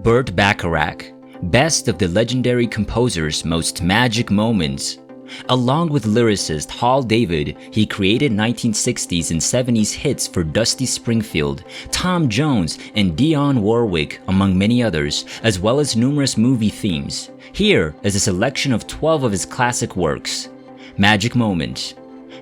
Burt Bacharach, best of the legendary composer's most magic moments. Along with lyricist Hal David, he created 1960s and 70s hits for Dusty Springfield, Tom Jones, and Dionne Warwick, among many others, as well as numerous movie themes. Here is a selection of 12 of his classic works. Magic Moment.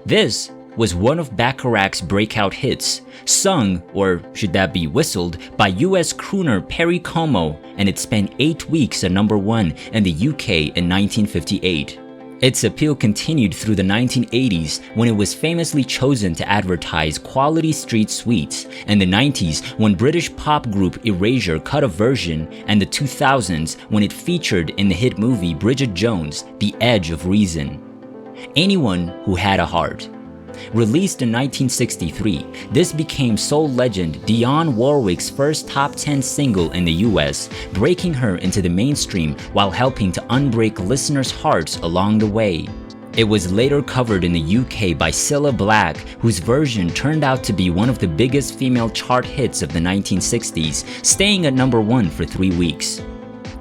This was one of Bacharach's breakout hits, sung, or should that be whistled, by US crooner Perry Como, and it spent 8 weeks at #1 in the UK in 1958. Its appeal continued through the 1980s when it was famously chosen to advertise quality street sweets, and the 90s when British pop group Erasure cut a version, and the 2000s when it featured in the hit movie Bridget Jones' The Edge of Reason. Anyone Who Had a Heart. Released in 1963, this became soul legend Dionne Warwick's first top 10 single in the US, breaking her into the mainstream while helping to unbreak listeners' hearts along the way. It was later covered in the UK by Cilla Black, whose version turned out to be one of the biggest female chart hits of the 1960s, staying at #1 for 3 weeks.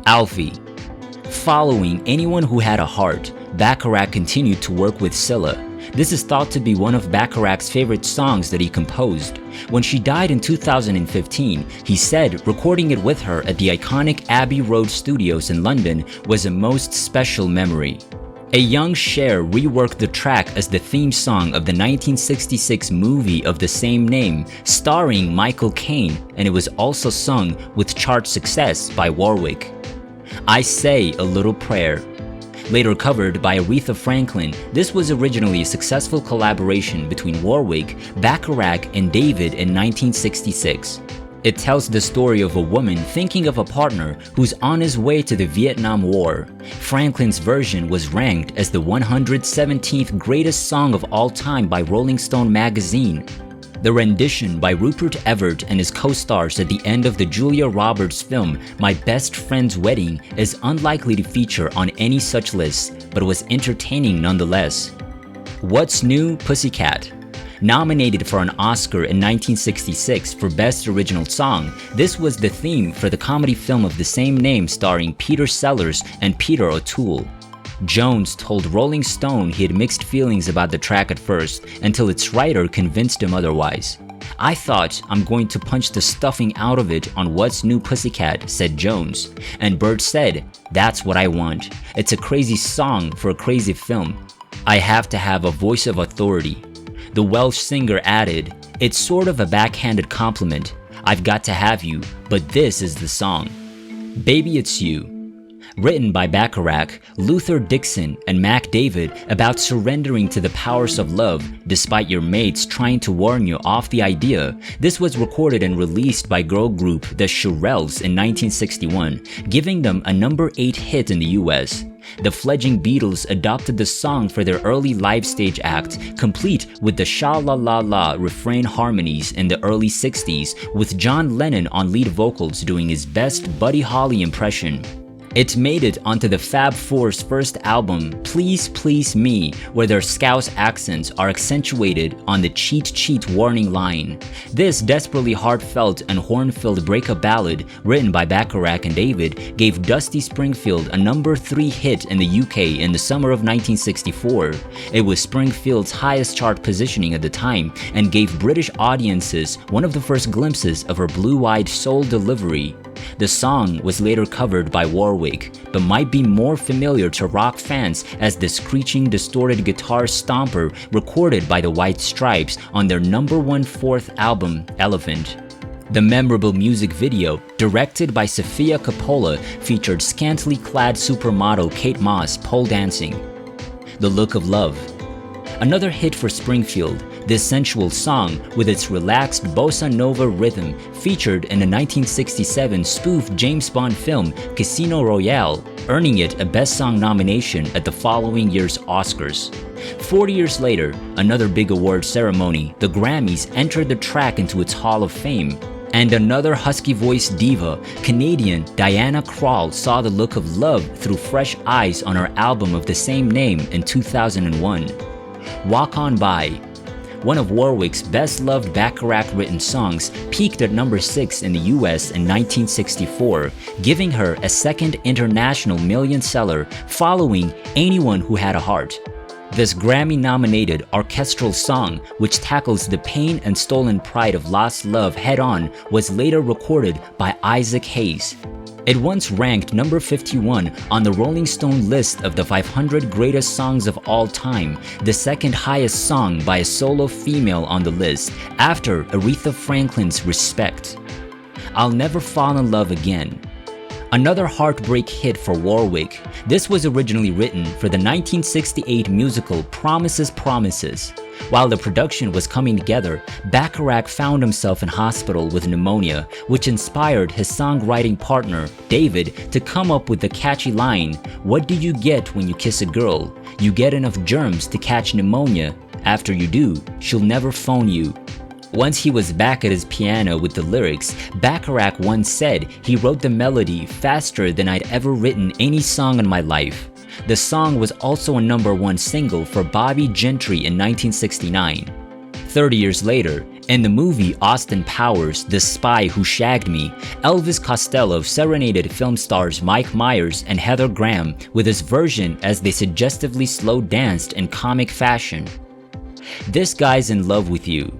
Alfie. Following Anyone Who Had a Heart, Bacharach continued to work with Cilla. This is thought to be one of Bacharach's favorite songs that he composed. When she died in 2015, he said recording it with her at the iconic Abbey Road Studios in London was a most special memory. A young Cher reworked the track as the theme song of the 1966 movie of the same name, starring Michael Caine, and it was also sung with chart success by Warwick. I Say a Little Prayer. Later covered by Aretha Franklin, this was originally a successful collaboration between Warwick, Bacharach, and David in 1966. It tells the story of a woman thinking of a partner who's on his way to the Vietnam War. Franklin's version was ranked as the 117th greatest song of all time by Rolling Stone magazine. The rendition by Rupert Everett and his co-stars at the end of the Julia Roberts film My Best Friend's Wedding is unlikely to feature on any such list, but was entertaining nonetheless. What's New, Pussycat? Nominated for an Oscar in 1966 for Best Original Song, this was the theme for the comedy film of the same name starring Peter Sellers and Peter O'Toole. Jones told Rolling Stone he had mixed feelings about the track at first until its writer convinced him otherwise. I thought I'm going to punch the stuffing out of it on What's New Pussycat, said Jones. And Burt said, that's what I want. It's a crazy song for a crazy film. I have to have a voice of authority. The Welsh singer added, it's sort of a backhanded compliment. I've got to have you, but this is the song. Baby It's You. Written by Bacharach, Luther Dixon, and Mac David about surrendering to the powers of love despite your mates trying to warn you off the idea, this was recorded and released by girl group The Shirelles in 1961, giving them a #8 hit in the US. The fledgling Beatles adopted the song for their early live stage act, complete with the sha-la-la-la refrain harmonies in the early 60s, with John Lennon on lead vocals doing his best Buddy Holly impression. It made it onto the Fab Four's first album, Please Please Me, where their Scouse accents are accentuated on the cheat cheat warning line. This desperately heartfelt and horn-filled breakup ballad, written by Bacharach and David, gave Dusty Springfield a #3 hit in the UK in the summer of 1964. It was Springfield's highest chart positioning at the time and gave British audiences one of the first glimpses of her blue-eyed soul delivery. The song was later covered by Warwick, but might be more familiar to rock fans as the screeching, distorted guitar stomper recorded by the White Stripes on their #1 fourth album, Elephant. The memorable music video, directed by Sofia Coppola, featured scantily clad supermodel Kate Moss pole dancing. The Look of Love. Another hit for Springfield, this sensual song, with its relaxed bossa nova rhythm, featured in the 1967 spoof James Bond film Casino Royale, earning it a Best Song nomination at the following year's Oscars. 40 years later, another big award ceremony, the Grammys, entered the track into its Hall of Fame. And another husky-voiced diva, Canadian Diana Krall, saw the look of love through fresh eyes on her album of the same name in 2001. Walk On By. one of Warwick's best-loved Bacharach-written songs, peaked at number 6 in the US in 1964, giving her a second international million seller following Anyone Who Had a Heart. This Grammy-nominated orchestral song, which tackles the pain and stolen pride of lost love head-on, was later recorded by Isaac Hayes. It once ranked number 51 on the Rolling Stone list of the 500 greatest songs of all time, the second highest song by a solo female on the list, after Aretha Franklin's Respect. I'll Never Fall in Love Again. Another heartbreak hit for Warwick. This was originally written for the 1968 musical Promises, Promises. While the production was coming together, Bacharach found himself in hospital with pneumonia, which inspired his songwriting partner, David, to come up with the catchy line, "What do you get when you kiss a girl? You get enough germs to catch pneumonia. After you do, she'll never phone you." Once he was back at his piano with the lyrics, Bacharach once said he wrote the melody faster than I'd ever written any song in my life. The song was also a #1 single for Bobby Gentry in 1969. 30 years later, in the movie Austin Powers, The Spy Who Shagged Me, Elvis Costello serenaded film stars Mike Myers and Heather Graham with his version as they suggestively slow danced in comic fashion. This Guy's in Love with You.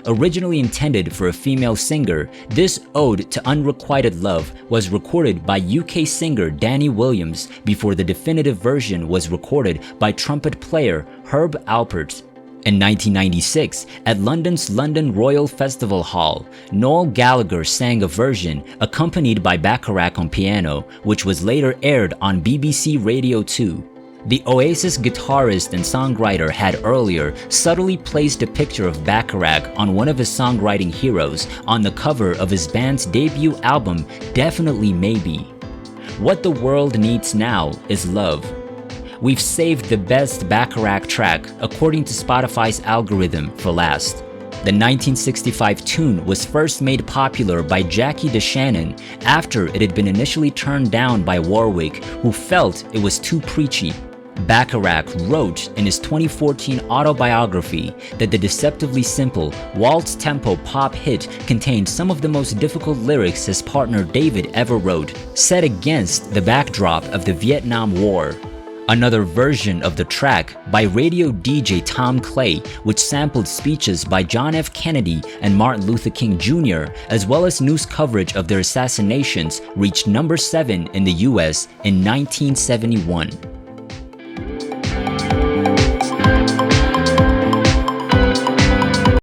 Originally intended for a female singer, this ode to unrequited love was recorded by UK singer Danny Williams before the definitive version was recorded by trumpet player Herb Alpert. In 1996, at London's London Royal Festival Hall, Noel Gallagher sang a version accompanied by Bacharach on piano, which was later aired on BBC Radio 2. The Oasis guitarist and songwriter had earlier subtly placed a picture of Bacharach on one of his songwriting heroes on the cover of his band's debut album, Definitely Maybe. What the world needs now is love. We've saved the best Bacharach track, according to Spotify's algorithm, for last. The 1965 tune was first made popular by Jackie DeShannon after it had been initially turned down by Warwick, who felt it was too preachy. Bacharach wrote in his 2014 autobiography that the deceptively simple waltz-tempo pop hit contained some of the most difficult lyrics his partner David ever wrote, set against the backdrop of the Vietnam War. Another version of the track by radio DJ Tom Clay, which sampled speeches by John F. Kennedy and Martin Luther King Jr., as well as news coverage of their assassinations, reached number 7 in the US in 1971.